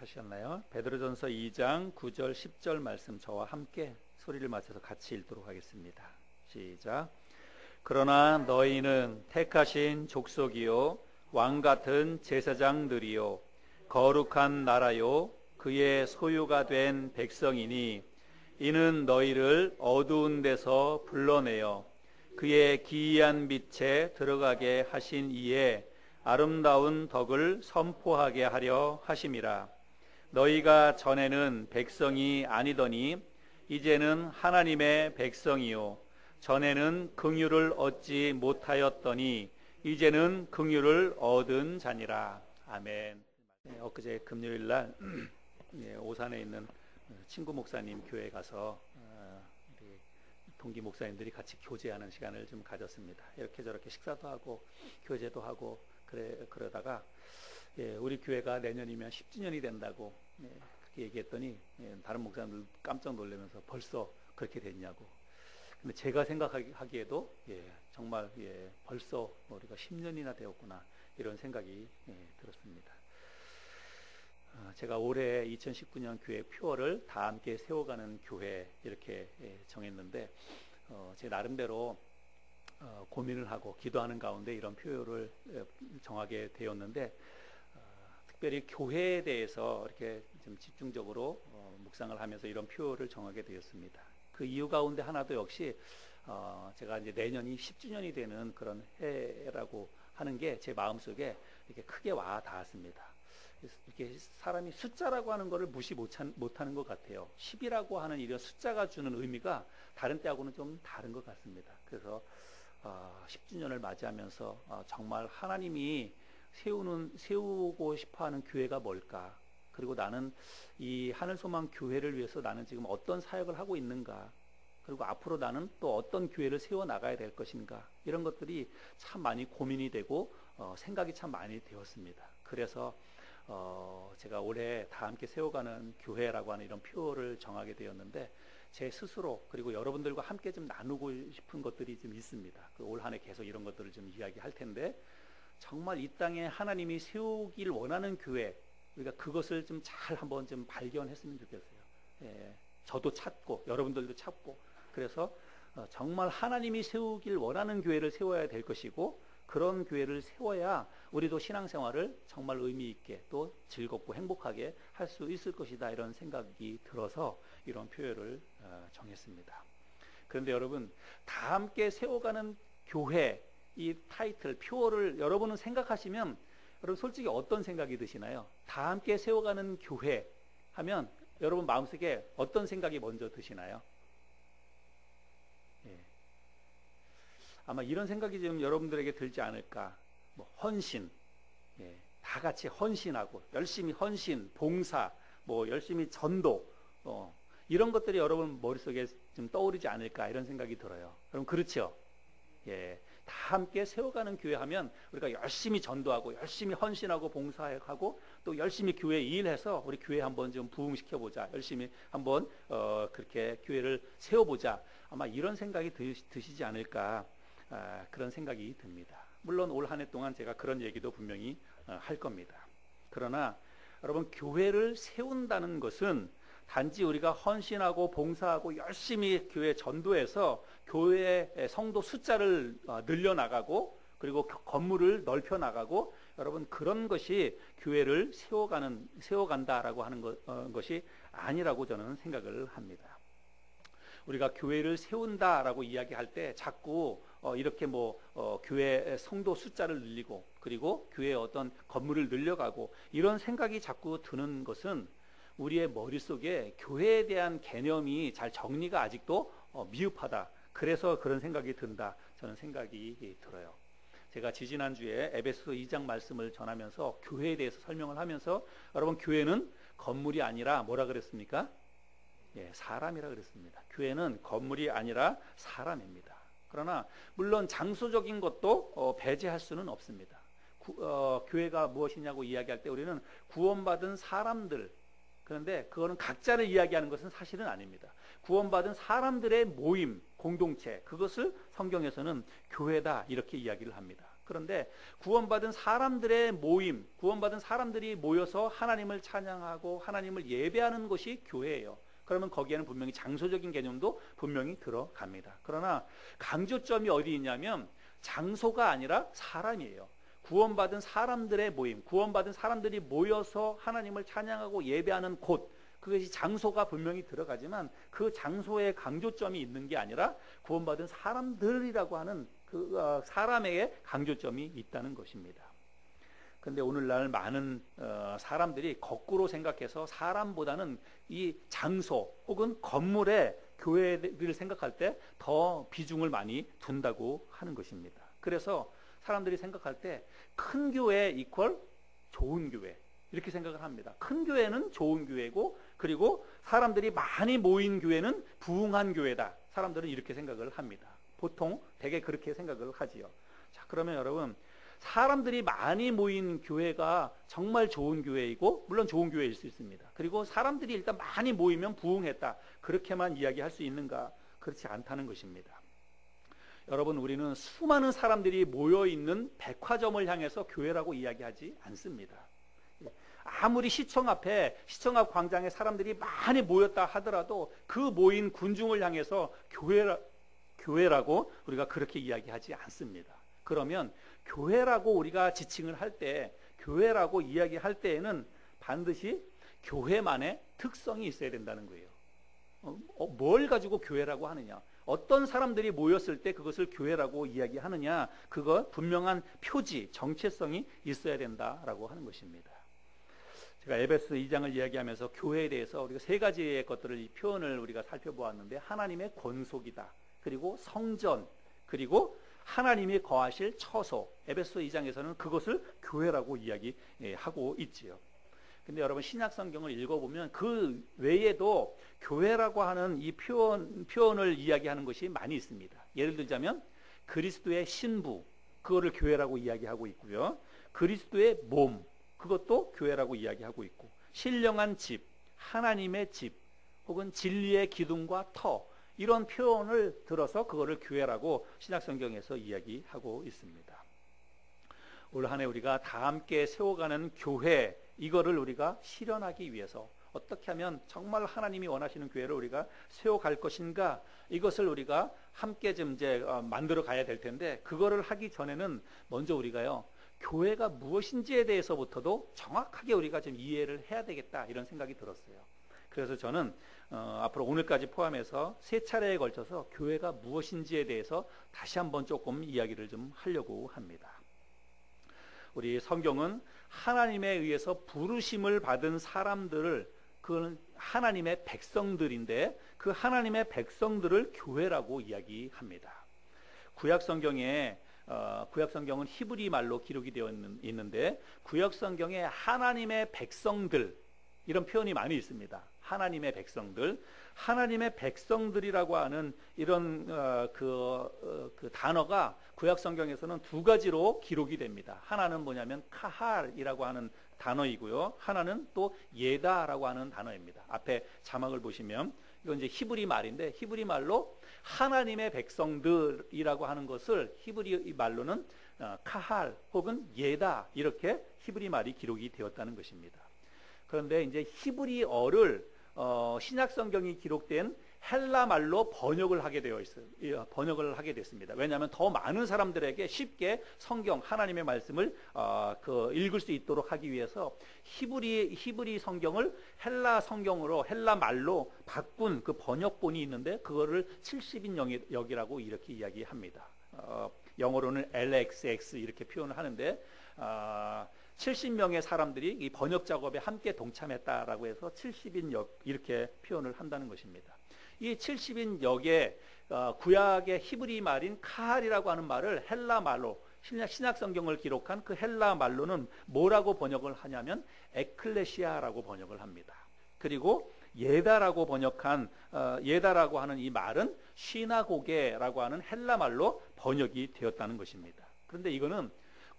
하셨나요? 베드로전서 2장 9절 10절 말씀 저와 함께 소리를 맞춰서 같이 읽도록 하겠습니다. 시작. 그러나 너희는 택하신 족속이요 왕 같은 제사장들이요 거룩한 나라요 그의 소유가 된 백성이니 이는 너희를 어두운 데서 불러내어 그의 기이한 빛에 들어가게 하신 이에 아름다운 덕을 선포하게 하려 하심이라. 너희가 전에는 백성이 아니더니 이제는 하나님의 백성이요 전에는 긍휼을 얻지 못하였더니 이제는 긍휼을 얻은 자니라. 아멘. 엊그제 금요일날 오산에 있는 친구 목사님 교회에 가서 우리 동기 목사님들이 같이 교제하는 시간을 좀 가졌습니다. 이렇게 저렇게 식사도 하고 교제도 하고 그러다가 우리 교회가 내년이면 10주년이 된다고 그렇게 얘기했더니 다른 목사님들 깜짝 놀라면서 벌써 그렇게 됐냐고. 근데 제가 생각하기에도 정말 벌써 우리가 10년이나 되었구나 이런 생각이 들었습니다. 제가 올해 2019년 교회 표어를 다 함께 세워가는 교회 이렇게 정했는데 제 나름대로 고민을 하고 기도하는 가운데 이런 표어를 정하게 되었는데 특별히 교회에 대해서 이렇게 좀 집중적으로 묵상을 하면서 이런 표어를 정하게 되었습니다. 그 이유 가운데 하나도 역시 제가 이제 내년이 10주년이 되는 그런 해라고 하는 게 제 마음속에 이렇게 크게 와 닿았습니다. 이렇게 사람이 숫자라고 하는 것을 무시 못하는 것 같아요. 10이라고 하는 이런 숫자가 주는 의미가 다른 때하고는 좀 다른 것 같습니다. 그래서 10주년을 맞이하면서 정말 하나님이 세우고 싶어하는 교회가 뭘까? 그리고 나는 이 하늘소망 교회를 위해서 나는 지금 어떤 사역을 하고 있는가? 그리고 앞으로 나는 또 어떤 교회를 세워 나가야 될 것인가? 이런 것들이 참 많이 고민이 되고 생각이 참 많이 되었습니다. 그래서 제가 올해 다 함께 세워가는 교회라고 하는 이런 표어를 정하게 되었는데 제 스스로 그리고 여러분들과 함께 좀 나누고 싶은 것들이 좀 있습니다. 올 한 해 계속 이런 것들을 좀 이야기할 텐데 정말 이 땅에 하나님이 세우길 원하는 교회 우리가 그것을 좀 잘 한번 좀 발견했으면 좋겠어요. 저도 찾고 여러분들도 찾고 그래서 정말 하나님이 세우길 원하는 교회를 세워야 될 것이고 그런 교회를 세워야 우리도 신앙생활을 정말 의미 있게 또 즐겁고 행복하게 할 수 있을 것이다 이런 생각이 들어서 이런 표현을 정했습니다. 그런데 여러분 다 함께 세워가는 교회 이 타이틀 표어를 여러분은 생각하시면 여러분 솔직히 어떤 생각이 드시나요? 다 함께 세워가는 교회 하면 여러분 마음속에 어떤 생각이 먼저 드시나요? 아마 이런 생각이 좀 여러분들에게 들지 않을까. 뭐 헌신, 다 같이 헌신하고 열심히 헌신, 봉사, 뭐 열심히 전도, 이런 것들이 여러분 머릿속에 좀 떠오르지 않을까 이런 생각이 들어요. 여러분 그렇죠? 다 함께 세워가는 교회 하면 우리가 열심히 전도하고 열심히 헌신하고 봉사하고 또 열심히 교회 일해서 우리 교회 한번 좀 부흥시켜보자. 열심히 한번 그렇게 교회를 세워보자. 아마 이런 생각이 드시지 않을까 그런 생각이 듭니다. 물론 올 한 해 동안 제가 그런 얘기도 분명히 할 겁니다. 그러나 여러분 교회를 세운다는 것은 단지 우리가 헌신하고 봉사하고 열심히 교회 전도해서 교회의 성도 숫자를 늘려나가고 그리고 건물을 넓혀 나가고 여러분 그런 것이 교회를 세워간다라고 하는 것이 아니라고 저는 생각을 합니다. 우리가 교회를 세운다라고 이야기할 때 자꾸 이렇게 교회 성도 숫자를 늘리고 그리고 교회의 어떤 건물을 늘려가고 이런 생각이 자꾸 드는 것은 우리의 머릿속에 교회에 대한 개념이 잘 정리가 아직도 미흡하다. 그래서 그런 생각이 든다. 저는 생각이 들어요. 제가 지지난주에 에베소서 2장 말씀을 전하면서 교회에 대해서 설명을 하면서 여러분 교회는 건물이 아니라 뭐라 그랬습니까? 사람이라 그랬습니다. 교회는 건물이 아니라 사람입니다. 그러나 물론 장소적인 것도 배제할 수는 없습니다. 교회가 무엇이냐고 이야기할 때 우리는 구원받은 사람들 그런데 그거는 각자를 이야기하는 것은 사실은 아닙니다. 구원받은 사람들의 모임, 공동체 그것을 성경에서는 교회다 이렇게 이야기를 합니다. 그런데 구원받은 사람들의 모임, 구원받은 사람들이 모여서 하나님을 찬양하고 하나님을 예배하는 것이 교회예요. 그러면 거기에는 분명히 장소적인 개념도 분명히 들어갑니다. 그러나 강조점이 어디 있냐면 장소가 아니라 사람이에요. 구원받은 사람들의 모임, 구원받은 사람들이 모여서 하나님을 찬양하고 예배하는 곳, 그것이 장소가 분명히 들어가지만 그 장소에 강조점이 있는 게 아니라 구원받은 사람들이라고 하는 그 사람에게 강조점이 있다는 것입니다. 그런데 오늘날 많은 사람들이 거꾸로 생각해서 사람보다는 이 장소 혹은 건물에 교회를 생각할 때 더 비중을 많이 둔다고 하는 것입니다. 그래서 사람들이 생각할 때 큰 교회 이퀄 좋은 교회 이렇게 생각을 합니다. 큰 교회는 좋은 교회고 그리고 사람들이 많이 모인 교회는 부흥한 교회다. 사람들은 이렇게 생각을 합니다. 보통 대개 그렇게 생각을 하지요. 자, 그러면 여러분 사람들이 많이 모인 교회가 정말 좋은 교회이고 물론 좋은 교회일 수 있습니다. 그리고 사람들이 일단 많이 모이면 부흥했다. 그렇게만 이야기할 수 있는가? 그렇지 않다는 것입니다. 여러분 우리는 수많은 사람들이 모여있는 백화점을 향해서 교회라고 이야기하지 않습니다. 아무리 시청 앞 광장에 사람들이 많이 모였다 하더라도 그 모인 군중을 향해서 교회라고 우리가 그렇게 이야기하지 않습니다. 그러면 교회라고 우리가 지칭을 할 때, 교회라고 이야기할 때에는 반드시 교회만의 특성이 있어야 된다는 거예요. 뭘 가지고 교회라고 하느냐? 어떤 사람들이 모였을 때 그것을 교회라고 이야기하느냐? 그거 분명한 표지, 정체성이 있어야 된다라고 하는 것입니다. 제가 에베소 2장을 이야기하면서 교회에 대해서 우리가 세 가지의 것들을 이 표현을 우리가 살펴보았는데 하나님의 권속이다. 그리고 성전, 그리고 하나님이 거하실 처소. 에베소 2장에서는 그것을 교회라고 이야기하고 있지요. 근데 여러분 신약 성경을 읽어보면 그 외에도 교회라고 하는 이 표현을 이야기하는 것이 많이 있습니다. 예를 들자면 그리스도의 신부, 그거를 교회라고 이야기하고 있고요. 그리스도의 몸, 그것도 교회라고 이야기하고 있고, 신령한 집, 하나님의 집, 혹은 진리의 기둥과 터, 이런 표현을 들어서 그거를 교회라고 신약 성경에서 이야기하고 있습니다. 올 한 해 우리가 다 함께 세워가는 교회, 이거를 우리가 실현하기 위해서 어떻게 하면 정말 하나님이 원하시는 교회를 우리가 세워갈 것인가, 이것을 우리가 함께 좀 이제 만들어 가야 될 텐데, 그거를 하기 전에는 먼저 우리가요 교회가 무엇인지에 대해서부터도 정확하게 우리가 좀 이해를 해야 되겠다, 이런 생각이 들었어요. 그래서 저는 앞으로 오늘까지 포함해서 3차례에 걸쳐서 교회가 무엇인지에 대해서 다시 한번 조금 이야기를 좀 하려고 합니다. 우리 성경은 하나님에 의해서 부르심을 받은 사람들을, 그건 하나님의 백성들인데 그 하나님의 백성들을 교회라고 이야기합니다. 구약 성경은 히브리 말로 기록이 되어 있는데 구약 성경에 하나님의 백성들, 이런 표현이 많이 있습니다. 하나님의 백성들, 하나님의 백성들이라고 하는 이런 그 단어가 구약 성경에서는 두 가지로 기록이 됩니다. 하나는 뭐냐면 카할이라고 하는 단어이고요. 하나는 또 예다라고 하는 단어입니다. 앞에 자막을 보시면 이건 이제 히브리 말인데, 히브리 말로 하나님의 백성들이라고 하는 것을 히브리 말로는 카할 혹은 예다, 이렇게 히브리 말이 기록이 되었다는 것입니다. 그런데 이제 히브리어를 신약 성경이 기록된 헬라 말로 번역을 하게 되어 있어요. 번역을 하게 됐습니다. 왜냐하면 더 많은 사람들에게 쉽게 성경 하나님의 말씀을 읽을 수 있도록 하기 위해서 히브리 성경을 헬라 성경으로, 헬라 말로 바꾼 그 번역본이 있는데 그거를 70인 역이라고 이렇게 이야기합니다. 영어로는 LXX 이렇게 표현을 하는데 70명의 사람들이 이 번역 작업에 함께 동참했다라고 해서 70인 역 이렇게 표현을 한다는 것입니다. 이 70인 역의 구약의 히브리 말인 카할이라고 하는 말을 헬라 말로, 신약 성경을 기록한 그 헬라 말로는 뭐라고 번역을 하냐면 에클레시아라고 번역을 합니다. 그리고 예다라고 번역한 예다라고 하는 이 말은 시나고게라고 하는 헬라 말로 번역이 되었다는 것입니다. 그런데 이거는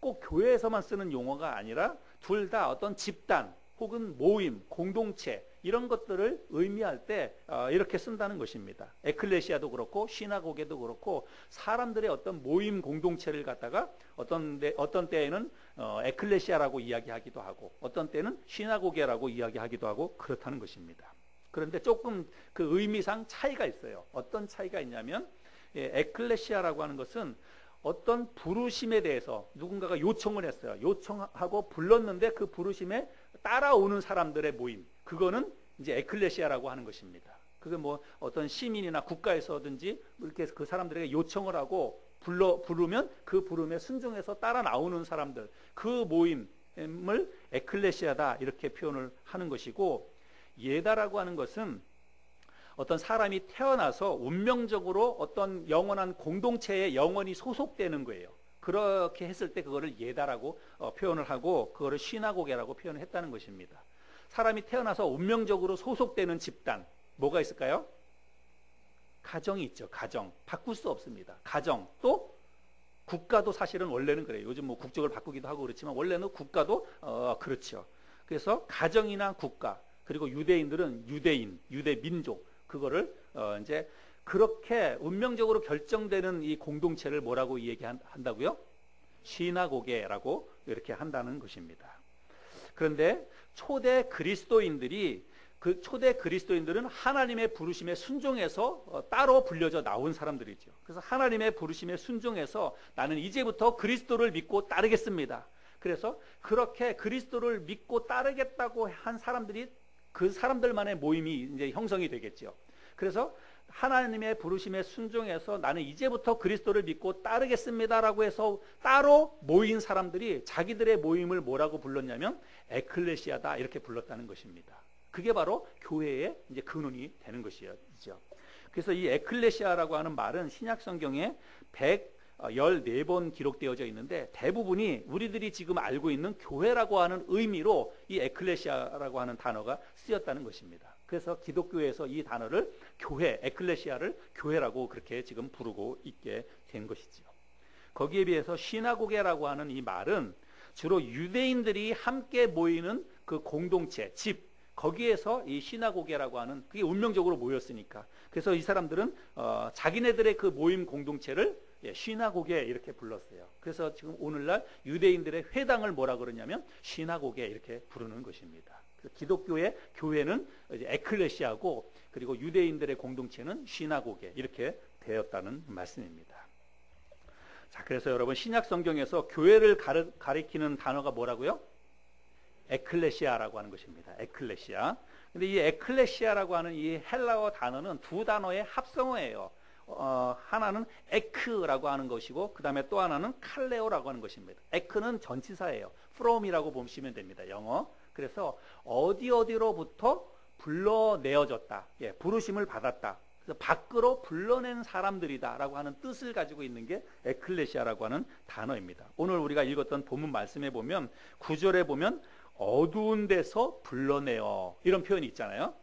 꼭 교회에서만 쓰는 용어가 아니라 둘 다 어떤 집단 혹은 모임, 공동체, 이런 것들을 의미할 때 이렇게 쓴다는 것입니다. 에클레시아도 그렇고 시나고게도 그렇고 사람들의 어떤 모임 공동체를 갖다가 어떤 때에는 에클레시아라고 이야기하기도 하고 어떤 때는 시나고게라고 이야기하기도 하고 그렇다는 것입니다. 그런데 조금 그 의미상 차이가 있어요. 어떤 차이가 있냐면 에클레시아라고 하는 것은 어떤 부르심에 대해서 누군가가 요청을 했어요. 요청하고 불렀는데 그 부르심에 따라오는 사람들의 모임, 그거는 이제 에클레시아라고 하는 것입니다. 그게 뭐 어떤 시민이나 국가에서든지 이렇게 그 사람들에게 요청을 하고 부르면 그 부름에 순종해서 따라 나오는 사람들, 그 모임을 에클레시아다 이렇게 표현을 하는 것이고, 예다라고 하는 것은 어떤 사람이 태어나서 운명적으로 어떤 영원한 공동체에 영원히 소속되는 거예요. 그렇게 했을 때 그거를 예다라고 표현을 하고 그거를 시나고게라고 표현을 했다는 것입니다. 사람이 태어나서 운명적으로 소속되는 집단, 뭐가 있을까요? 가정이 있죠. 가정. 바꿀 수 없습니다. 가정. 또 국가도 사실은 원래는 그래요. 요즘 뭐 국적을 바꾸기도 하고 그렇지만 원래는 국가도 그렇죠. 그래서 가정이나 국가, 그리고 유대인들은 유대 민족, 그거를 이제 그렇게 운명적으로 결정되는 이 공동체를 뭐라고 얘기한다고요? 시나고게라고 이렇게 한다는 것입니다. 그런데 초대 그리스도인들은 하나님의 부르심에 순종해서 따로 불려져 나온 사람들이죠. 그래서 하나님의 부르심에 순종해서 나는 이제부터 그리스도를 믿고 따르겠습니다. 그래서 그렇게 그리스도를 믿고 따르겠다고 한 사람들이 그 사람들만의 모임이 이제 형성이 되겠죠. 그래서 하나님의 부르심에 순종해서 나는 이제부터 그리스도를 믿고 따르겠습니다라고 해서 따로 모인 사람들이 자기들의 모임을 뭐라고 불렀냐면 에클레시아다 이렇게 불렀다는 것입니다. 그게 바로 교회의 이제 근원이 되는 것이죠. 그래서 이 에클레시아라고 하는 말은 신약 성경에 114번 기록되어져 있는데 대부분이 우리들이 지금 알고 있는 교회라고 하는 의미로 이 에클레시아라고 하는 단어가 쓰였다는 것입니다. 그래서 기독교에서 이 단어를 교회, 에클레시아를 교회라고 그렇게 지금 부르고 있게 된 것이죠. 거기에 비해서 시나고게라고 하는 이 말은 주로 유대인들이 함께 모이는 그 공동체, 집, 거기에서 이 시나고게라고 하는 그게 운명적으로 모였으니까 그래서 이 사람들은 자기네들의 그 모임 공동체를 시나고게 이렇게 불렀어요. 그래서 지금 오늘날 유대인들의 회당을 뭐라 그러냐면 시나고게 이렇게 부르는 것입니다. 기독교의 교회는 이제 에클레시아고 그리고 유대인들의 공동체는 시나고게 이렇게 되었다는 말씀입니다. 자, 그래서 여러분 신약 성경에서 교회를 가리키는 단어가 뭐라고요? 에클레시아라고 하는 것입니다. 에클레시아. 근데 이 에클레시아라고 하는 이 헬라어 단어는 두 단어의 합성어예요. 하나는 에크라고 하는 것이고 그 다음에 또 하나는 칼레오라고 하는 것입니다. 에크는 전치사예요. from이라고 보시면 됩니다. 영어. 그래서 어디로부터 불러내어졌다. 부르심을 받았다. 그래서 밖으로 불러낸 사람들이다 라고 하는 뜻을 가지고 있는 게 에클레시아라고 하는 단어입니다. 오늘 우리가 읽었던 본문 말씀에 보면 9절에 보면 어두운 데서 불러내어 이런 표현이 있잖아요.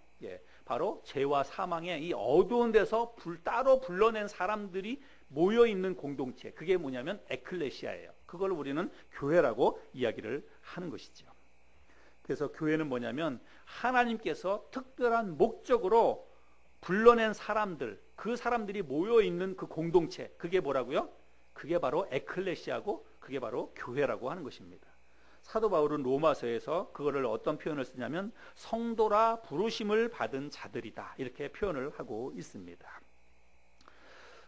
바로 죄와 사망의 이 어두운 데서 따로 불러낸 사람들이 모여있는 공동체, 그게 뭐냐면 에클레시아예요. 그걸 우리는 교회라고 이야기를 하는 것이죠. 그래서 교회는 뭐냐면 하나님께서 특별한 목적으로 불러낸 사람들, 그 사람들이 모여있는 그 공동체, 그게 뭐라고요? 그게 바로 에클레시아고 그게 바로 교회라고 하는 것입니다. 사도 바울은 로마서에서 그거를 어떤 표현을 쓰냐면 성도라 부르심을 받은 자들이다 이렇게 표현을 하고 있습니다.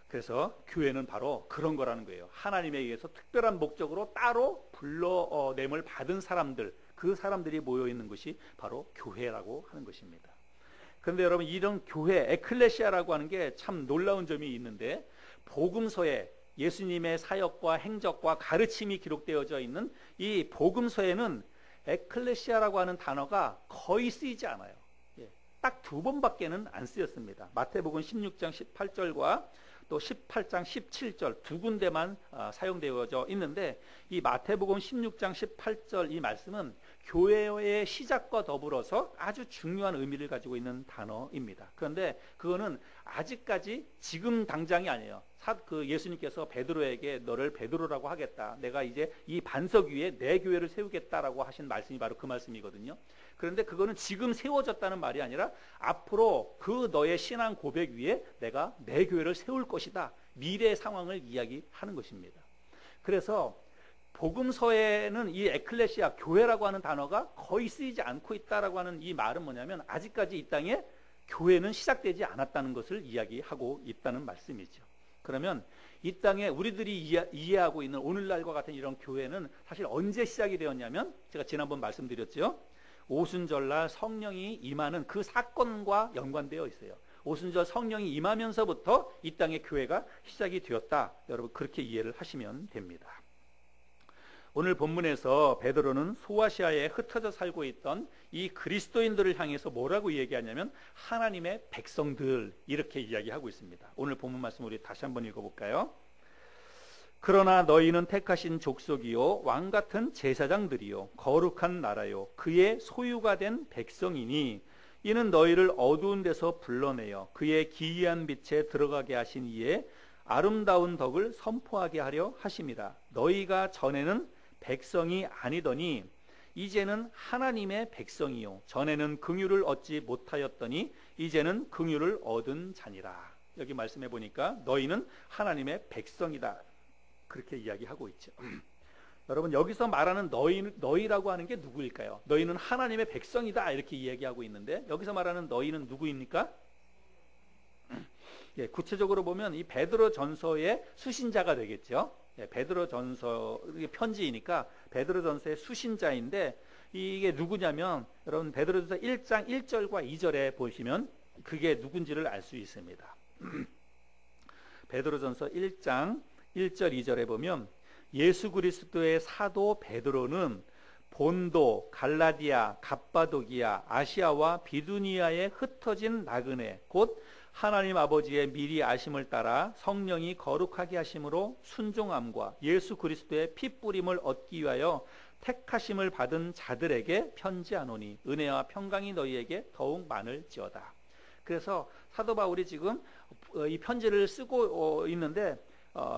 그래서 교회는 바로 그런 거라는 거예요. 하나님에 의해서 특별한 목적으로 따로 불러냄을 받은 사람들, 그 사람들이 모여있는 것이 바로 교회라고 하는 것입니다. 그런데 여러분 이런 교회, 에클레시아라고 하는 게 참 놀라운 점이 있는데 복음서에 예수님의 사역과 행적과 가르침이 기록되어져 있는 이 복음서에는 에클레시아라고 하는 단어가 거의 쓰이지 않아요. 딱 두 번밖에는 안 쓰였습니다. 마태복음 16장 18절과 또 18장 17절 두 군데만 사용되어져 있는데 이 마태복음 16장 18절 이 말씀은 교회의 시작과 더불어서 아주 중요한 의미를 가지고 있는 단어입니다. 그런데 그거는 아직까지 지금 당장이 아니에요. 그 예수님께서 베드로에게 너를 베드로라고 하겠다. 내가 이제 이 반석 위에 내 교회를 세우겠다라고 하신 말씀이 바로 그 말씀이거든요. 그런데 그거는 지금 세워졌다는 말이 아니라 앞으로 그 너의 신앙 고백 위에 내가 내 교회를 세울 것이다. 미래의 상황을 이야기하는 것입니다. 그래서 복음서에는 이 에클레시아, 교회라고 하는 단어가 거의 쓰이지 않고 있다라고 하는 이 말은 뭐냐면 아직까지 이 땅에 교회는 시작되지 않았다는 것을 이야기하고 있다는 말씀이죠. 그러면 이 땅에 우리들이 이해하고 있는 오늘날과 같은 이런 교회는 사실 언제 시작이 되었냐면 제가 지난번 말씀드렸죠. 오순절날 성령이 임하는 그 사건과 연관되어 있어요. 오순절 성령이 임하면서부터 이 땅의 교회가 시작이 되었다. 여러분 그렇게 이해를 하시면 됩니다. 오늘 본문에서 베드로는 소아시아에 흩어져 살고 있던 이 그리스도인들을 향해서 뭐라고 얘기하냐면 하나님의 백성들 이렇게 이야기하고 있습니다. 오늘 본문 말씀 우리 다시 한번 읽어볼까요? 그러나 너희는 택하신 족속이요 왕같은 제사장들이요 거룩한 나라요 그의 소유가 된 백성이니 이는 너희를 어두운 데서 불러내어 그의 기이한 빛에 들어가게 하신 이에 아름다운 덕을 선포하게 하려 하심이라. 너희가 전에는 백성이 아니더니 이제는 하나님의 백성이요 전에는 긍휼을 얻지 못하였더니 이제는 긍휼을 얻은 자니라. 여기 말씀해 보니까 너희는 하나님의 백성이다 그렇게 이야기하고 있죠. 여러분 여기서 말하는 너희라고 하는 게 누구일까요? 너희는 하나님의 백성이다 이렇게 이야기하고 있는데 여기서 말하는 너희는 누구입니까? 예, 구체적으로 보면 이 베드로 전서의 수신자가 되겠죠. 예, 베드로 전서 편지이니까 베드로 전서의 수신자인데 이게 누구냐면 여러분 베드로 전서 1장 1절과 2절에 보시면 그게 누군지를 알 수 있습니다. 베드로 전서 1장 1절 2절에 보면 예수 그리스도의 사도 베드로는 본도, 갈라디아, 갑바도기아, 아시아와 비두니아에 흩어진 나그네 곧 하나님 아버지의 미리 아심을 따라 성령이 거룩하게 하심으로 순종함과 예수 그리스도의 핏뿌림을 얻기 위하여 택하심을 받은 자들에게 편지하노니 은혜와 평강이 너희에게 더욱 많을지어다. 그래서 사도 바울이 지금 이 편지를 쓰고 있는데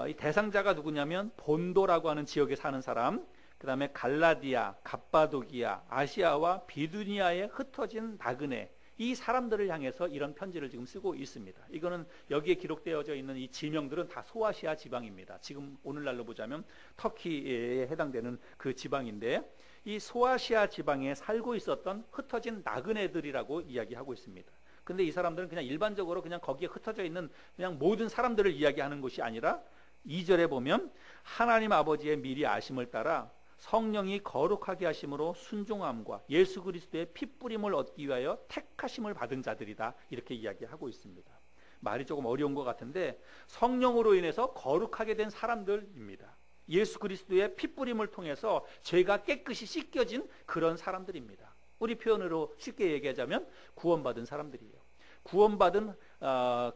이 대상자가 누구냐면 본도라고 하는 지역에 사는 사람, 그 다음에 갈라디아, 갑바도기아, 아시아와 비두니아에 흩어진 나그네 이 사람들을 향해서 이런 편지를 지금 쓰고 있습니다. 이거는 여기에 기록되어져 있는 이 지명들은 다 소아시아 지방입니다. 지금 오늘날로 보자면 터키에 해당되는 그 지방인데 이 소아시아 지방에 살고 있었던 흩어진 나그네들이라고 이야기하고 있습니다. 근데 이 사람들은 그냥 일반적으로 그냥 거기에 흩어져 있는 그냥 모든 사람들을 이야기하는 것이 아니라 2절에 보면 하나님 아버지의 미리 아심을 따라 성령이 거룩하게 하심으로 순종함과 예수 그리스도의 핏뿌림을 얻기 위하여 택하심을 받은 자들이다 이렇게 이야기하고 있습니다. 말이 조금 어려운 것 같은데 성령으로 인해서 거룩하게 된 사람들입니다. 예수 그리스도의 핏뿌림을 통해서 죄가 깨끗이 씻겨진 그런 사람들입니다. 우리 표현으로 쉽게 얘기하자면 구원받은 사람들이에요. 구원받은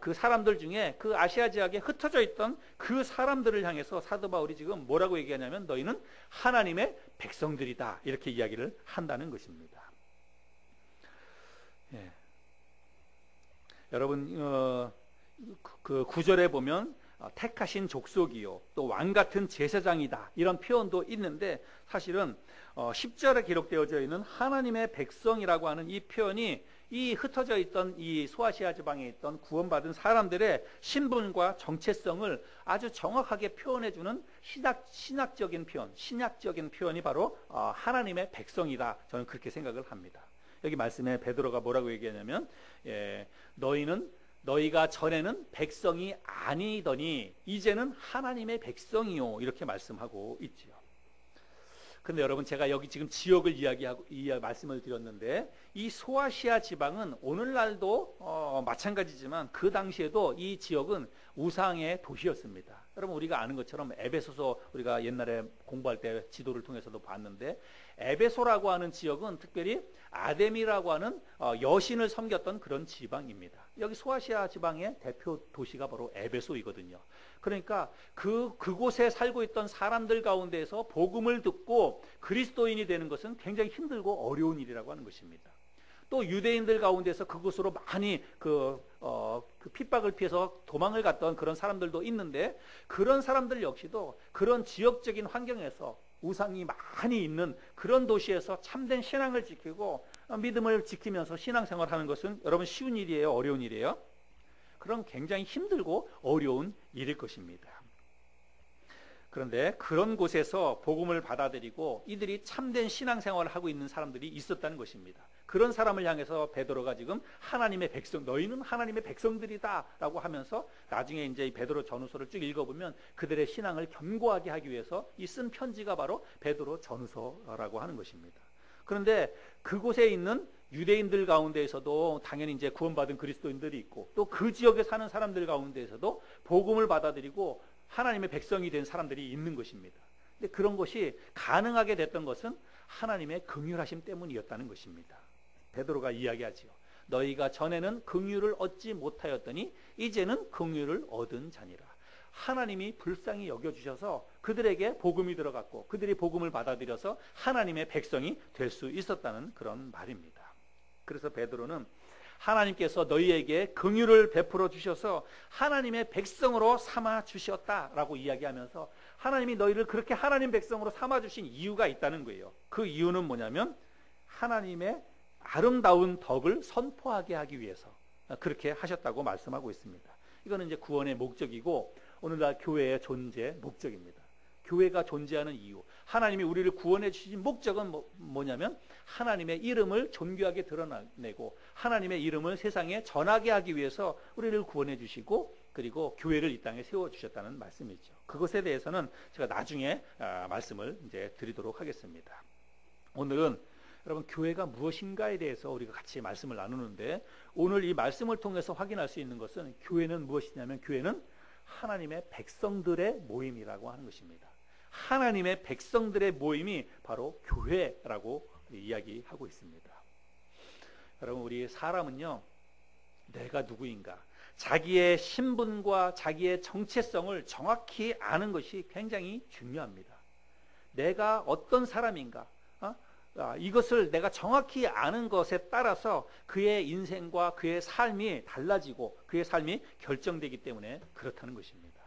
그 사람들 중에 그 아시아 지역에 흩어져 있던 그 사람들을 향해서 사도 바울이 지금 뭐라고 얘기하냐면 너희는 하나님의 백성들이다 이렇게 이야기를 한다는 것입니다. 예. 여러분 그 9절에 보면 택하신 족속이요 또 왕같은 제사장이다 이런 표현도 있는데 사실은 10절에 기록되어져 있는 하나님의 백성이라고 하는 이 표현이 이 흩어져 있던 이 소아시아 지방에 있던 구원받은 사람들의 신분과 정체성을 아주 정확하게 표현해주는 신학적인 표현, 신약적인 표현이 바로 하나님의 백성이다. 저는 그렇게 생각을 합니다. 여기 말씀에 베드로가 뭐라고 얘기하냐면 너희가 전에는 백성이 아니더니 이제는 하나님의 백성이요 이렇게 말씀하고 있지요. 근데 여러분 제가 여기 지금 지역을 말씀을 드렸는데 이 소아시아 지방은 오늘날도 마찬가지지만 그 당시에도 이 지역은 우상의 도시였습니다. 여러분 우리가 아는 것처럼 에베소서 우리가 옛날에 공부할 때 지도를 통해서도 봤는데 에베소라고 하는 지역은 특별히 아데미라고 하는 여신을 섬겼던 그런 지방입니다. 여기 소아시아 지방의 대표 도시가 바로 에베소이거든요. 그러니까 그곳에 살고 있던 사람들 가운데에서 복음을 듣고 그리스도인이 되는 것은 굉장히 힘들고 어려운 일이라고 하는 것입니다. 또 유대인들 가운데서 그곳으로 많이 그 핍박을 피해서 도망을 갔던 그런 사람들도 있는데 그런 사람들 역시도 그런 지역적인 환경에서 우상이 많이 있는 그런 도시에서 참된 신앙을 지키고 믿음을 지키면서 신앙생활하는 것은 여러분 쉬운 일이에요? 어려운 일이에요? 그럼 굉장히 힘들고 어려운 일일 것입니다. 그런데 그런 곳에서 복음을 받아들이고 이들이 참된 신앙생활을 하고 있는 사람들이 있었다는 것입니다. 그런 사람을 향해서 베드로가 지금 하나님의 백성, 너희는 하나님의 백성들이다 라고 하면서 나중에 이제 이 베드로 전후서를 쭉 읽어보면 그들의 신앙을 견고하게 하기 위해서 이 쓴 편지가 바로 베드로 전후서라고 하는 것입니다. 그런데 그곳에 있는 유대인들 가운데에서도 당연히 이제 구원받은 그리스도인들이 있고 또 그 지역에 사는 사람들 가운데에서도 복음을 받아들이고 하나님의 백성이 된 사람들이 있는 것입니다. 근데 그런 것이 가능하게 됐던 것은 하나님의 긍휼하심 때문이었다는 것입니다. 베드로가 이야기하지요. 너희가 전에는 긍휼을 얻지 못하였더니 이제는 긍휼을 얻은 자니라. 하나님이 불쌍히 여겨주셔서 그들에게 복음이 들어갔고 그들이 복음을 받아들여서 하나님의 백성이 될 수 있었다는 그런 말입니다. 그래서 베드로는 하나님께서 너희에게 긍휼을 베풀어 주셔서 하나님의 백성으로 삼아 주셨다라고 이야기하면서 하나님이 너희를 그렇게 하나님 백성으로 삼아 주신 이유가 있다는 거예요. 그 이유는 뭐냐면 하나님의 아름다운 덕을 선포하게 하기 위해서 그렇게 하셨다고 말씀하고 있습니다. 이거는 이제 구원의 목적이고 오늘날 교회의 존재 목적입니다. 교회가 존재하는 이유, 하나님이 우리를 구원해 주신 목적은 뭐냐면 하나님의 이름을 존귀하게 드러내고 하나님의 이름을 세상에 전하게 하기 위해서 우리를 구원해 주시고 그리고 교회를 이 땅에 세워주셨다는 말씀이죠. 그것에 대해서는 제가 나중에 말씀을 이제 드리도록 하겠습니다. 오늘은 여러분 교회가 무엇인가에 대해서 우리가 같이 말씀을 나누는데 오늘 이 말씀을 통해서 확인할 수 있는 것은 교회는 무엇이냐면 교회는 하나님의 백성들의 모임이라고 하는 것입니다. 하나님의 백성들의 모임이 바로 교회라고 이야기하고 있습니다. 여러분 우리 사람은요 내가 누구인가 자기의 신분과 자기의 정체성을 정확히 아는 것이 굉장히 중요합니다. 내가 어떤 사람인가 이것을 내가 정확히 아는 것에 따라서 그의 인생과 그의 삶이 달라지고 그의 삶이 결정되기 때문에 그렇다는 것입니다.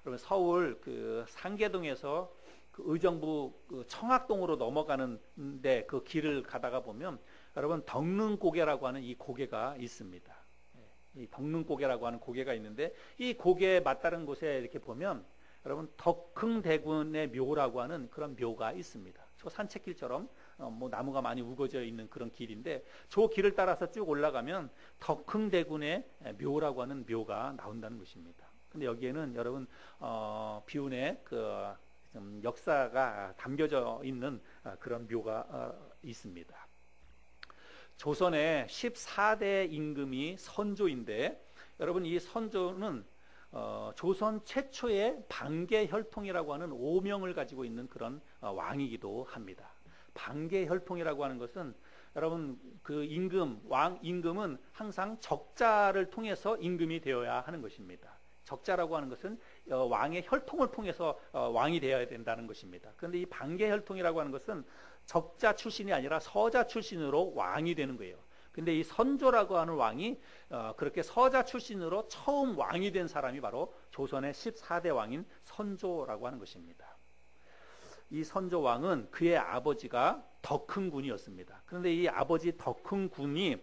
여러분 서울 그 상계동에서 그 의정부 그 청학동으로 넘어가는데 그 길을 가다가 보면 여러분 덕능고개라고 하는 이 고개가 있습니다. 이 덕능고개라고 하는 고개가 있는데 이 고개에 맞다른 곳에 이렇게 보면 여러분 덕흥대군의 묘라고 하는 그런 묘가 있습니다. 저 산책길처럼 뭐 나무가 많이 우거져 있는 그런 길인데 저 길을 따라서 쭉 올라가면 덕흥대군의 묘라고 하는 묘가 나온다는 것입니다. 근데 여기에는 여러분 비운의 그 역사가 담겨져 있는 그런 묘가 있습니다. 조선의 14대 임금이 선조인데 여러분 이 선조는 조선 최초의 방계혈통이라고 하는 오명을 가지고 있는 그런 왕이기도 합니다. 방계혈통이라고 하는 것은 여러분 그 임금은 항상 적자를 통해서 임금이 되어야 하는 것입니다. 적자라고 하는 것은 왕의 혈통을 통해서 왕이 되어야 된다는 것입니다. 그런데 이 방계혈통이라고 하는 것은 적자 출신이 아니라 서자 출신으로 왕이 되는 거예요. 근데 이 선조라고 하는 왕이 그렇게 서자 출신으로 처음 왕이 된 사람이 바로 조선의 14대 왕인 선조라고 하는 것입니다. 이 선조 왕은 그의 아버지가 덕흥군이었습니다. 그런데 이 아버지 덕흥군이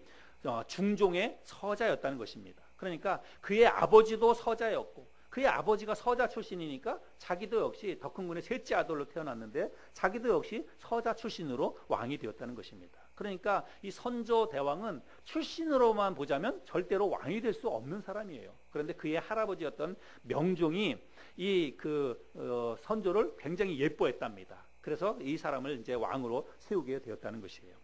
중종의 서자였다는 것입니다. 그러니까 그의 아버지도 서자였고 그의 아버지가 서자 출신이니까 자기도 역시 덕흥군의 셋째 아들로 태어났는데 자기도 역시 서자 출신으로 왕이 되었다는 것입니다. 그러니까 이 선조 대왕은 출신으로만 보자면 절대로 왕이 될 수 없는 사람이에요. 그런데 그의 할아버지였던 명종이 이 선조를 굉장히 예뻐했답니다. 그래서 이 사람을 이제 왕으로 세우게 되었다는 것이에요.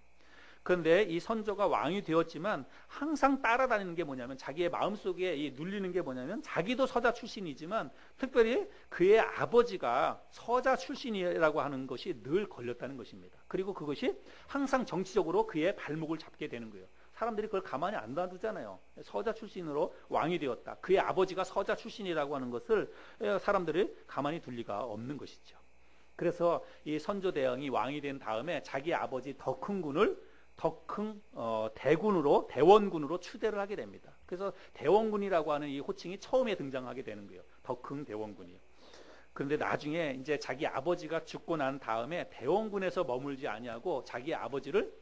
그런데 이 선조가 왕이 되었지만 항상 따라다니는 게 뭐냐면 자기의 마음속에 눌리는 게 뭐냐면 자기도 서자 출신이지만 특별히 그의 아버지가 서자 출신이라고 하는 것이 늘 걸렸다는 것입니다. 그리고 그것이 항상 정치적으로 그의 발목을 잡게 되는 거예요. 사람들이 그걸 가만히 안 놔두잖아요. 서자 출신으로 왕이 되었다. 그의 아버지가 서자 출신이라고 하는 것을 사람들이 가만히 둘 리가 없는 것이죠. 그래서 이 선조 대왕이 왕이 된 다음에 자기 아버지 덕흥군을 대원군으로 추대를 하게 됩니다. 그래서 대원군이라고 하는 이 호칭이 처음에 등장하게 되는 거예요. 덕흥 대원군이요. 그런데 나중에 이제 자기 아버지가 죽고 난 다음에 대원군에서 머물지 아니하고 자기 아버지를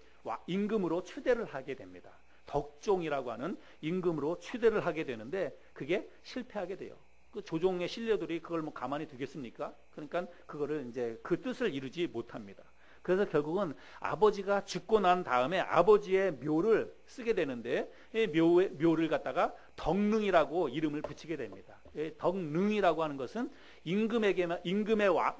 임금으로 추대를 하게 됩니다. 덕종이라고 하는 임금으로 추대를 하게 되는데 그게 실패하게 돼요. 그 조종의 신료들이 그걸 뭐 가만히 두겠습니까? 그러니까 그거를 이제 그 뜻을 이루지 못합니다. 그래서 결국은 아버지가 죽고 난 다음에 아버지의 묘를 쓰게 되는데 이 묘를 갖다가 덕능이라고 이름을 붙이게 됩니다. 덕능이라고 하는 것은 임금의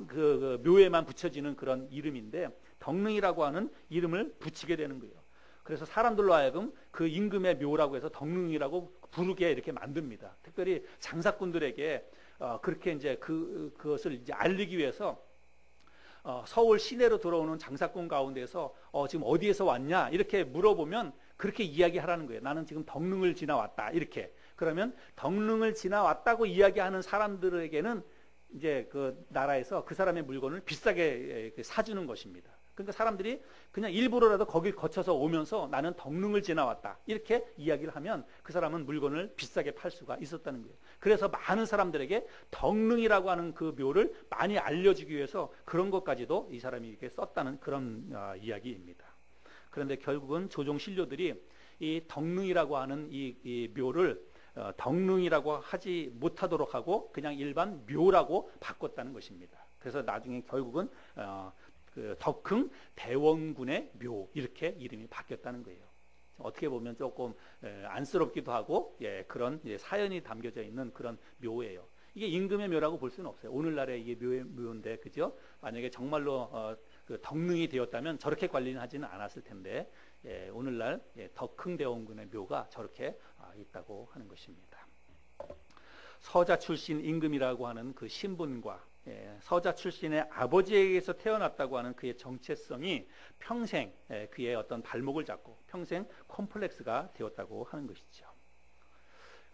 그 묘에만 붙여지는 그런 이름인데 덕능이라고 하는 이름을 붙이게 되는 거예요. 그래서 사람들로 하여금 그 임금의 묘라고 해서 덕능이라고 부르게 이렇게 만듭니다. 특별히 장사꾼들에게 그렇게 이제 그것을 이제 알리기 위해서 서울 시내로 들어오는 장사꾼 가운데서 지금 어디에서 왔냐 이렇게 물어보면 그렇게 이야기하라는 거예요. 나는 지금 덕능을 지나왔다 이렇게. 그러면 덕능을 지나왔다고 이야기하는 사람들에게는 이제 그 나라에서 그 사람의 물건을 비싸게 사주는 것입니다. 그러니까 사람들이 그냥 일부러라도 거길 거쳐서 오면서 나는 덕능을 지나왔다 이렇게 이야기를 하면 그 사람은 물건을 비싸게 팔 수가 있었다는 거예요. 그래서 많은 사람들에게 덕능이라고 하는 그 묘를 많이 알려주기 위해서 그런 것까지도 이 사람이 이렇게 썼다는 그런 이야기입니다. 그런데 결국은 조종 신료들이 이 덕능이라고 하는 이 묘를 덕능이라고 하지 못하도록 하고 그냥 일반 묘라고 바꿨다는 것입니다. 그래서 나중에 결국은 그 덕흥 대원군의 묘 이렇게 이름이 바뀌었다는 거예요. 어떻게 보면 조금 안쓰럽기도 하고 그런 사연이 담겨져 있는 그런 묘예요. 이게 임금의 묘라고 볼 수는 없어요. 오늘날에 이게 묘인데 그죠? 만약에 정말로 그 덕능이 되었다면 저렇게 관리는 하지는 않았을 텐데 오늘날 덕흥 대원군의 묘가 저렇게 있다고 하는 것입니다. 서자 출신 임금이라고 하는 그 신분과 서자 출신의 아버지에게서 태어났다고 하는 그의 정체성이 평생 그의 어떤 발목을 잡고 평생 콤플렉스가 되었다고 하는 것이죠.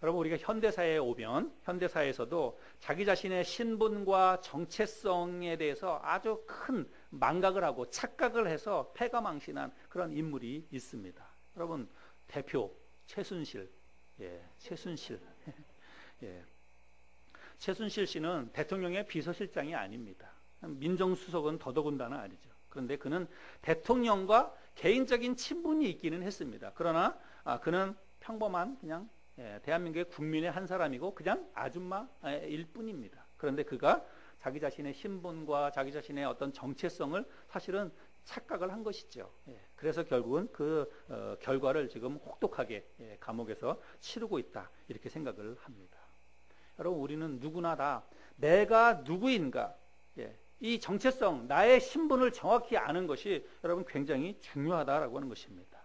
여러분 우리가 현대사회에 오면 현대사회에서도 자기 자신의 신분과 정체성에 대해서 아주 큰 망각을 하고 착각을 해서 패가망신한 그런 인물이 있습니다. 여러분 대표 최순실 최순실 최순실 씨는 대통령의 비서실장이 아닙니다. 민정수석은 더더군다나 아니죠. 그런데 그는 대통령과 개인적인 친분이 있기는 했습니다. 그러나 그는 평범한 그냥 대한민국의 국민의 한 사람이고 그냥 아줌마일 뿐입니다. 그런데 그가 자기 자신의 신분과 자기 자신의 어떤 정체성을 사실은 착각을 한 것이죠. 그래서 결국은 그 결과를 지금 혹독하게 감옥에서 치르고 있다 이렇게 생각을 합니다. 여러분 우리는 누구나 다 내가 누구인가 이 정체성 나의 신분을 정확히 아는 것이 여러분 굉장히 중요하다라고 하는 것입니다.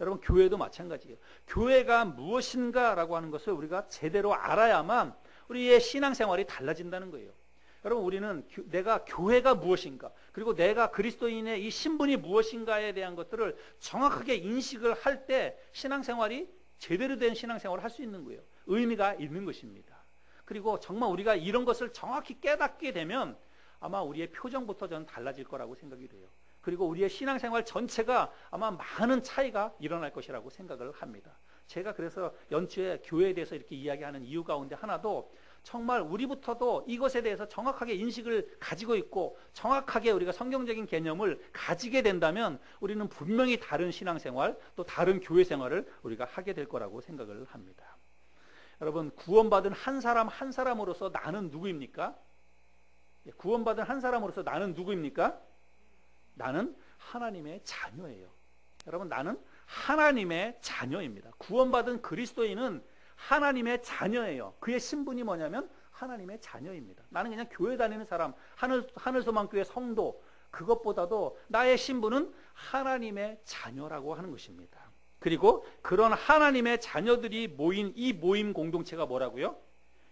여러분 교회도 마찬가지예요. 교회가 무엇인가라고 하는 것을 우리가 제대로 알아야만 우리의 신앙생활이 달라진다는 거예요. 여러분 우리는 내가 교회가 무엇인가 그리고 내가 그리스도인의 이 신분이 무엇인가에 대한 것들을 정확하게 인식을 할 때 신앙생활이 제대로 된 신앙생활을 할 수 있는 거예요. 의미가 있는 것입니다. 그리고 정말 우리가 이런 것을 정확히 깨닫게 되면 아마 우리의 표정부터 저는 달라질 거라고 생각이 돼요. 그리고 우리의 신앙생활 전체가 아마 많은 차이가 일어날 것이라고 생각을 합니다. 제가 그래서 연초에 교회에 대해서 이렇게 이야기하는 이유 가운데 하나도 정말 우리부터도 이것에 대해서 정확하게 인식을 가지고 있고 정확하게 우리가 성경적인 개념을 가지게 된다면 우리는 분명히 다른 신앙생활 또 다른 교회 생활을 우리가 하게 될 거라고 생각을 합니다. 여러분 구원받은 한 사람 한 사람으로서 나는 누구입니까? 구원받은 한 사람으로서 나는 누구입니까? 나는 하나님의 자녀예요. 여러분 나는 하나님의 자녀입니다. 구원받은 그리스도인은 하나님의 자녀예요. 그의 신분이 뭐냐면 하나님의 자녀입니다. 나는 그냥 교회 다니는 사람, 하늘소망교회 성도, 그것보다도 나의 신분은 하나님의 자녀라고 하는 것입니다. 그리고 그런 하나님의 자녀들이 모인 이 모임 공동체가 뭐라고요?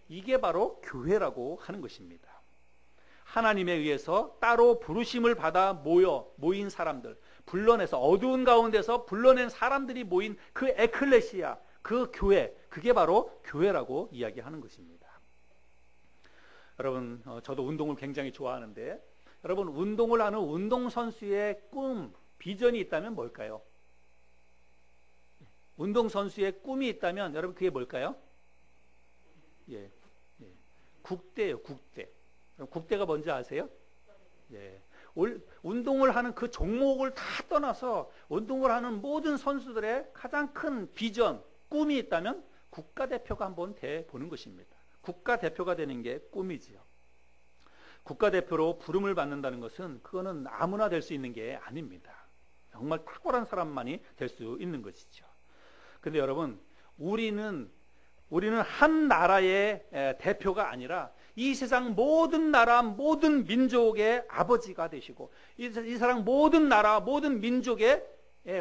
이게 바로 교회라고 하는 것입니다. 하나님에 의해서 따로 부르심을 받아 모인 사람들, 불러내서 어두운 가운데서 불러낸 사람들이 모인 그 에클레시아, 그 교회, 그게 바로 교회라고 이야기하는 것입니다. 여러분 저도 운동을 굉장히 좋아하는데 여러분 운동을 하는 운동선수의 꿈, 비전이 있다면 뭘까요? 운동선수의 꿈이 있다면 여러분 그게 뭘까요? 국대예요. 국대. 국대가 뭔지 아세요? 운동을 하는 그 종목을 다 떠나서 운동을 하는 모든 선수들의 가장 큰 비전, 꿈이 있다면 국가대표가 한번 돼 보는 것입니다. 국가대표가 되는 게 꿈이지요. 국가대표로 부름을 받는다는 것은 그거는 아무나 될 수 있는 게 아닙니다. 정말 탁월한 사람만이 될 수 있는 것이죠. 근데 여러분, 우리는 한 나라의 대표가 아니라 이 세상 모든 나라, 모든 민족의 아버지가 되시고 이 세상 모든 나라, 모든 민족의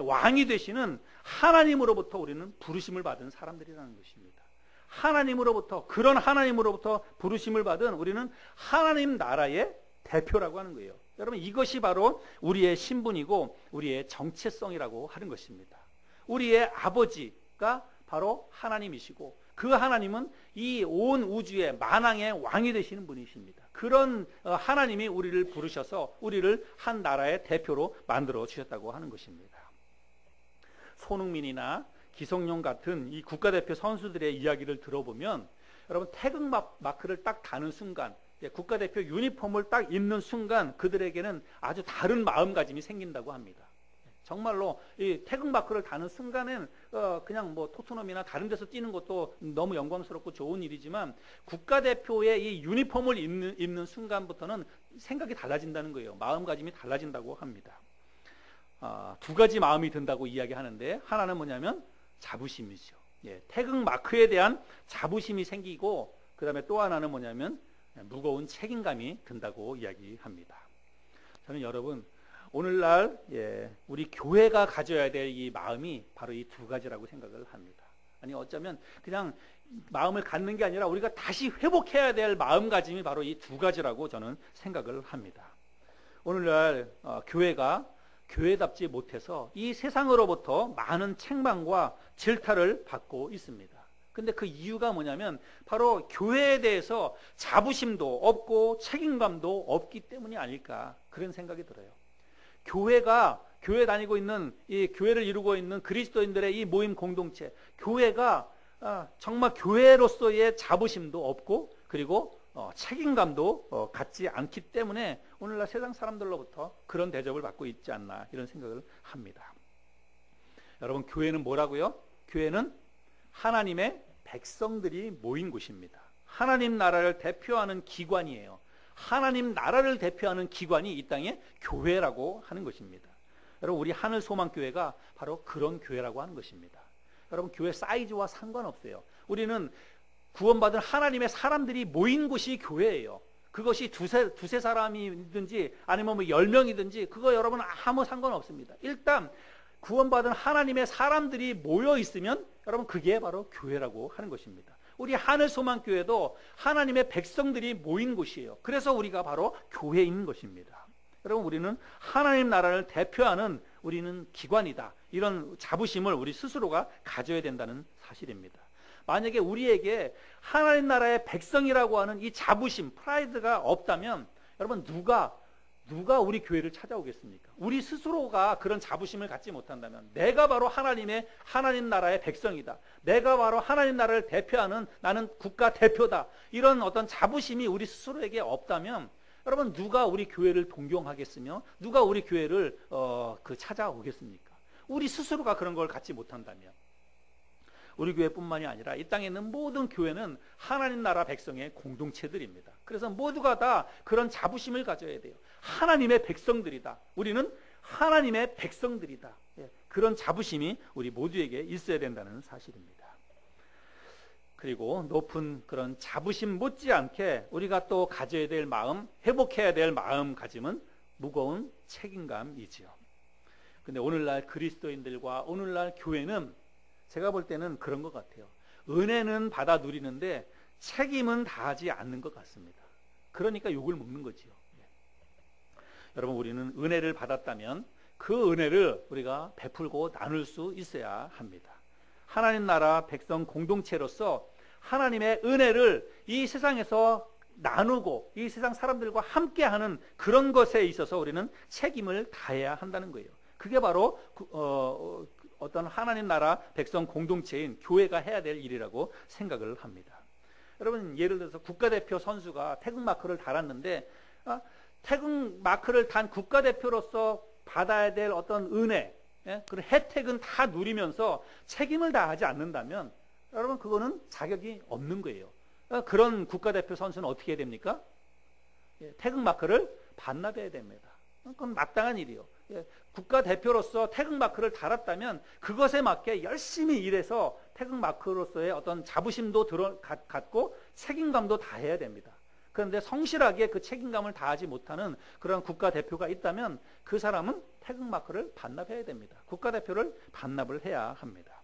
왕이 되시는 하나님으로부터 우리는 부르심을 받은 사람들이라는 것입니다. 그런 하나님으로부터 부르심을 받은 우리는 하나님 나라의 대표라고 하는 거예요. 여러분, 이것이 바로 우리의 신분이고 우리의 정체성이라고 하는 것입니다. 우리의 아버지가 바로 하나님이시고 그 하나님은 이 온 우주의 만왕의 왕이 되시는 분이십니다. 그런 하나님이 우리를 부르셔서 우리를 한 나라의 대표로 만들어 주셨다고 하는 것입니다. 손흥민이나 기성용 같은 이 국가대표 선수들의 이야기를 들어보면 여러분, 태극 마크를 딱 다는 순간, 국가대표 유니폼을 딱 입는 순간 그들에게는 아주 다른 마음가짐이 생긴다고 합니다. 정말로 이 태극 마크를 다는 순간엔 그냥 뭐 토트넘이나 다른 데서 뛰는 것도 너무 영광스럽고 좋은 일이지만 국가대표의 이 유니폼을 입는 순간부터는 생각이 달라진다는 거예요. 마음가짐이 달라진다고 합니다. 두 가지 마음이 든다고 이야기하는데, 하나는 뭐냐면 자부심이죠. 태극 마크에 대한 자부심이 생기고, 그 다음에 또 하나는 뭐냐면 무거운 책임감이 든다고 이야기합니다. 저는 여러분, 오늘날 우리 교회가 가져야 될 이 마음이 바로 이 두 가지라고 생각을 합니다. 아니, 어쩌면 그냥 마음을 갖는 게 아니라 우리가 다시 회복해야 될 마음가짐이 바로 이 두 가지라고 저는 생각을 합니다. 오늘날 교회가 교회답지 못해서 이 세상으로부터 많은 책망과 질타를 받고 있습니다. 근데 그 이유가 뭐냐면 바로 교회에 대해서 자부심도 없고 책임감도 없기 때문이 아닐까, 그런 생각이 들어요. 교회 다니고 있는, 이 교회를 이루고 있는 그리스도인들의 이 모임 공동체, 교회가 정말 교회로서의 자부심도 없고 그리고 책임감도 갖지 않기 때문에 오늘날 세상 사람들로부터 그런 대접을 받고 있지 않나, 이런 생각을 합니다. 여러분, 교회는 뭐라고요? 교회는 하나님의 백성들이 모인 곳입니다. 하나님 나라를 대표하는 기관이에요. 하나님 나라를 대표하는 기관이 이 땅에 교회라고 하는 것입니다. 여러분, 우리 하늘소망교회가 바로 그런 교회라고 하는 것입니다. 여러분, 교회 사이즈와 상관없어요. 우리는 구원받은 하나님의 사람들이 모인 곳이 교회예요. 그것이 두세 사람이든지 아니면 뭐 10명이든지 그거 여러분 아무 상관없습니다. 일단 구원받은 하나님의 사람들이 모여 있으면 여러분, 그게 바로 교회라고 하는 것입니다. 우리 하늘소망교회도 하나님의 백성들이 모인 곳이에요. 그래서 우리가 바로 교회인 것입니다. 여러분, 우리는 하나님 나라를 대표하는 우리는 기관이다, 이런 자부심을 우리 스스로가 가져야 된다는 사실입니다. 만약에 우리에게 하나님 나라의 백성이라고 하는 이 자부심, 프라이드가 없다면 여러분, 누가 우리 교회를 찾아오겠습니까? 우리 스스로가 그런 자부심을 갖지 못한다면, 내가 바로 하나님 나라의 백성이다, 내가 바로 하나님 나라를 대표하는, 나는 국가 대표다, 이런 어떤 자부심이 우리 스스로에게 없다면 여러분, 누가 우리 교회를 동경하겠으며 누가 우리 교회를 찾아오겠습니까? 우리 스스로가 그런 걸 갖지 못한다면. 우리 교회뿐만이 아니라 이 땅에 있는 모든 교회는 하나님 나라 백성의 공동체들입니다. 그래서 모두가 다 그런 자부심을 가져야 돼요. 하나님의 백성들이다. 우리는 하나님의 백성들이다. 그런 자부심이 우리 모두에게 있어야 된다는 사실입니다. 그리고 높은 그런 자부심 못지않게 우리가 또 가져야 될 마음, 회복해야 될 마음가짐은 무거운 책임감이지요. 근데 오늘날 그리스도인들과 오늘날 교회는 제가 볼 때는 그런 것 같아요. 은혜는 받아 누리는데 책임은 다하지 않는 것 같습니다. 그러니까 욕을 먹는 거지요. 여러분, 우리는 은혜를 받았다면 그 은혜를 우리가 베풀고 나눌 수 있어야 합니다. 하나님 나라 백성 공동체로서 하나님의 은혜를 이 세상에서 나누고 이 세상 사람들과 함께하는 그런 것에 있어서 우리는 책임을 다해야 한다는 거예요. 그게 바로 어떤 하나님 나라 백성 공동체인 교회가 해야 될 일이라고 생각을 합니다. 여러분, 예를 들어서 국가대표 선수가 태극마크를 달았는데 태극 마크를 단 국가대표로서 받아야 될 어떤 은혜, 그런 혜택은 다 누리면서 책임을 다하지 않는다면 여러분 그거는 자격이 없는 거예요. 그런 국가대표 선수는 어떻게 해야 됩니까? 태극 마크를 반납해야 됩니다. 그건 마땅한 일이요. 국가대표로서 태극 마크를 달았다면 그것에 맞게 열심히 일해서 태극 마크로서의 어떤 자부심도 갖고 책임감도 다해야 됩니다. 그런데 성실하게 그 책임감을 다하지 못하는 그런 국가대표가 있다면 그 사람은 태극 마크를 반납해야 됩니다. 국가대표를 반납을 해야 합니다.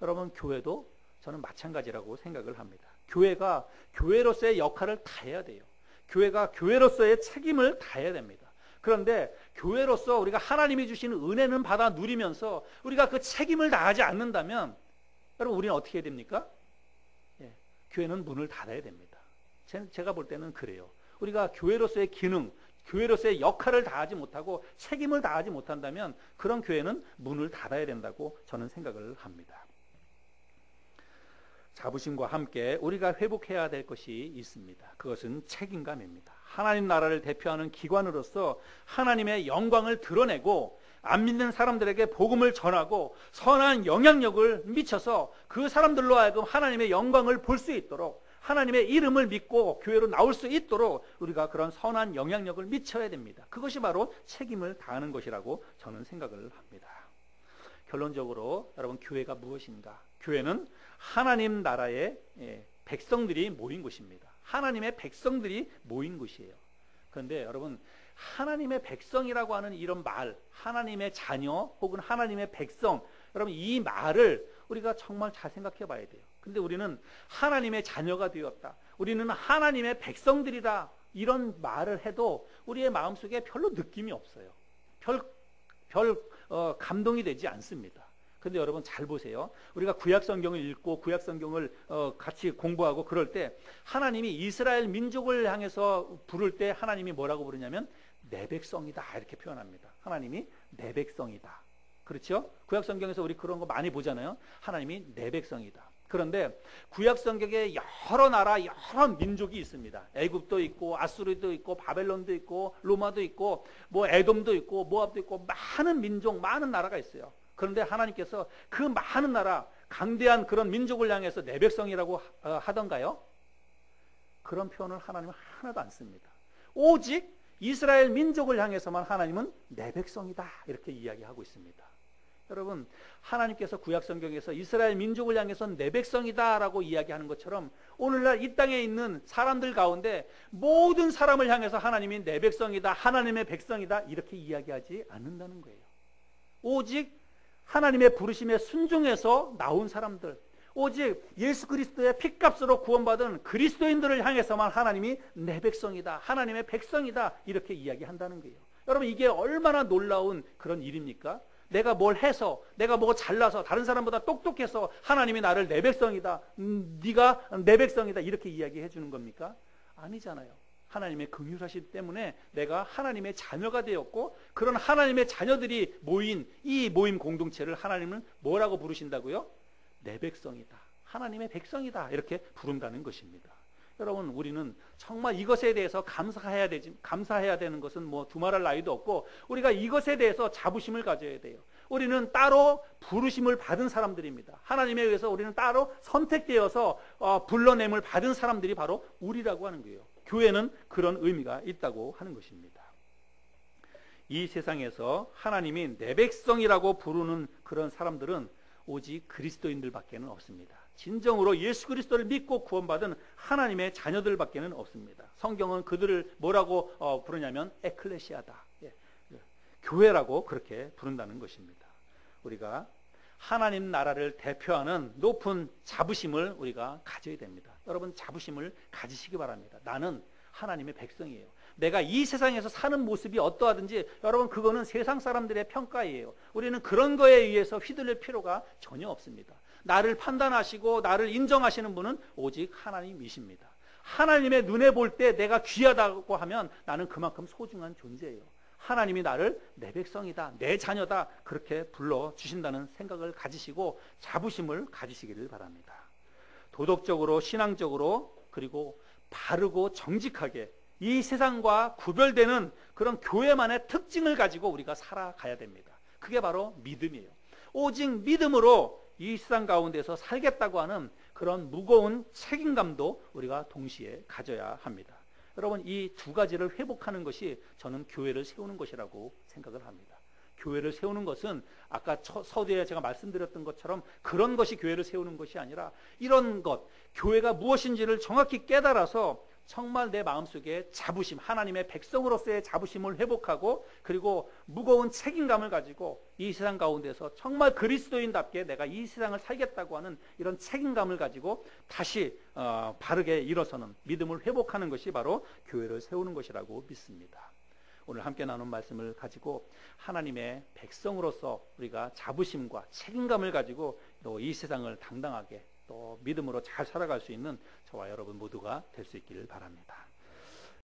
여러분 교회도 저는 마찬가지라고 생각을 합니다. 교회가 교회로서의 역할을 다해야 돼요. 교회가 교회로서의 책임을 다해야 됩니다. 그런데 교회로서 우리가 하나님이 주시는 은혜는 받아 누리면서 우리가 그 책임을 다하지 않는다면 여러분 우리는 어떻게 해야 됩니까? 교회는 문을 닫아야 됩니다. 제가 볼 때는 그래요. 우리가 교회로서의 기능, 교회로서의 역할을 다하지 못하고 책임을 다하지 못한다면 그런 교회는 문을 닫아야 된다고 저는 생각을 합니다. 자부심과 함께 우리가 회복해야 될 것이 있습니다. 그것은 책임감입니다. 하나님 나라를 대표하는 기관으로서 하나님의 영광을 드러내고 안 믿는 사람들에게 복음을 전하고 선한 영향력을 미쳐서 그 사람들로 하여금 하나님의 영광을 볼 수 있도록 하나님의 이름을 믿고 교회로 나올 수 있도록 우리가 그런 선한 영향력을 미쳐야 됩니다. 그것이 바로 책임을 다하는 것이라고 저는 생각을 합니다. 결론적으로 여러분 교회가 무엇인가? 교회는 하나님 나라의 백성들이 모인 곳입니다. 하나님의 백성들이 모인 곳이에요. 그런데 여러분 하나님의 백성이라고 하는 이런 말, 하나님의 자녀 혹은 하나님의 백성, 여러분 이 말을 우리가 정말 잘 생각해 봐야 돼요. 근데 우리는 하나님의 자녀가 되었다, 우리는 하나님의 백성들이다, 이런 말을 해도 우리의 마음속에 별로 느낌이 없어요. 감동이 되지 않습니다. 근데 여러분 잘 보세요. 우리가 구약성경을 읽고 구약성경을 같이 공부하고 그럴 때 하나님이 이스라엘 민족을 향해서 부를 때 하나님이 뭐라고 부르냐면 내 백성이다 이렇게 표현합니다. 하나님이 내 백성이다. 그렇죠? 구약성경에서 우리 그런 거 많이 보잖아요. 하나님이 내 백성이다. 그런데 구약성경에 여러 나라 여러 민족이 있습니다. 애굽도 있고 아수르도 있고 바벨론도 있고 로마도 있고 뭐 에돔도 있고 모압도 있고 많은 민족 많은 나라가 있어요. 그런데 하나님께서 그 많은 나라 강대한 그런 민족을 향해서 내 백성이라고 하던가요? 그런 표현을 하나님은 하나도 안 씁니다. 오직 이스라엘 민족을 향해서만 하나님은 내 백성이다 이렇게 이야기하고 있습니다. 여러분 하나님께서 구약성경에서 이스라엘 민족을 향해서 내 백성이다 라고 이야기하는 것처럼 오늘날 이 땅에 있는 사람들 가운데 모든 사람을 향해서 하나님이 내 백성이다, 하나님의 백성이다 이렇게 이야기하지 않는다는 거예요. 오직 하나님의 부르심에 순종해서 나온 사람들, 오직 예수 그리스도의 핏값으로 구원받은 그리스도인들을 향해서만 하나님이 내 백성이다, 하나님의 백성이다 이렇게 이야기한다는 거예요. 여러분 이게 얼마나 놀라운 그런 일입니까? 내가 뭘 해서, 내가 뭐 잘나서 다른 사람보다 똑똑해서 하나님이 나를 내 백성이다, 네가 내 백성이다 이렇게 이야기해 주는 겁니까? 아니잖아요. 하나님의 긍휼하심 때문에 내가 하나님의 자녀가 되었고 그런 하나님의 자녀들이 모인 이 모임 공동체를 하나님은 뭐라고 부르신다고요? 내 백성이다, 하나님의 백성이다 이렇게 부른다는 것입니다. 여러분 우리는 정말 이것에 대해서 감사해야 되는 것은 뭐 두말할 나위도 없고 우리가 이것에 대해서 자부심을 가져야 돼요. 우리는 따로 부르심을 받은 사람들입니다. 하나님에 의해서 우리는 따로 선택되어서 불러냄을 받은 사람들이 바로 우리라고 하는 거예요. 교회는 그런 의미가 있다고 하는 것입니다. 이 세상에서 하나님이 내 백성이라고 부르는 그런 사람들은 오직 그리스도인들밖에는 없습니다. 진정으로 예수 그리스도를 믿고 구원받은 하나님의 자녀들밖에는 없습니다. 성경은 그들을 뭐라고 부르냐면 에클레시아다, 교회라고 그렇게 부른다는 것입니다. 우리가 하나님 나라를 대표하는 높은 자부심을 우리가 가져야 됩니다. 여러분 자부심을 가지시기 바랍니다. 나는 하나님의 백성이에요. 내가 이 세상에서 사는 모습이 어떠하든지 여러분 그거는 세상 사람들의 평가예요. 우리는 그런 거에 의해서 휘둘릴 필요가 전혀 없습니다. 나를 판단하시고 나를 인정하시는 분은 오직 하나님이십니다. 하나님의 눈에 볼 때 내가 귀하다고 하면 나는 그만큼 소중한 존재예요. 하나님이 나를 내 백성이다, 내 자녀다 그렇게 불러주신다는 생각을 가지시고 자부심을 가지시기를 바랍니다. 도덕적으로 신앙적으로 그리고 바르고 정직하게 이 세상과 구별되는 그런 교회만의 특징을 가지고 우리가 살아가야 됩니다. 그게 바로 믿음이에요. 오직 믿음으로 이 세상 가운데서 살겠다고 하는 그런 무거운 책임감도 우리가 동시에 가져야 합니다. 여러분, 이 두 가지를 회복하는 것이 저는 교회를 세우는 것이라고 생각을 합니다. 교회를 세우는 것은 아까 서두에 제가 말씀드렸던 것처럼 그런 것이 교회를 세우는 것이 아니라 이런 것, 교회가 무엇인지를 정확히 깨달아서 정말 내 마음속에 자부심, 하나님의 백성으로서의 자부심을 회복하고 그리고 무거운 책임감을 가지고 이 세상 가운데서 정말 그리스도인답게 내가 이 세상을 살겠다고 하는 이런 책임감을 가지고 다시 바르게 일어서는 믿음을 회복하는 것이 바로 교회를 세우는 것이라고 믿습니다. 오늘 함께 나눈 말씀을 가지고 하나님의 백성으로서 우리가 자부심과 책임감을 가지고 또 이 세상을 당당하게 또 믿음으로 잘 살아갈 수 있는 저와 여러분 모두가 될 수 있기를 바랍니다.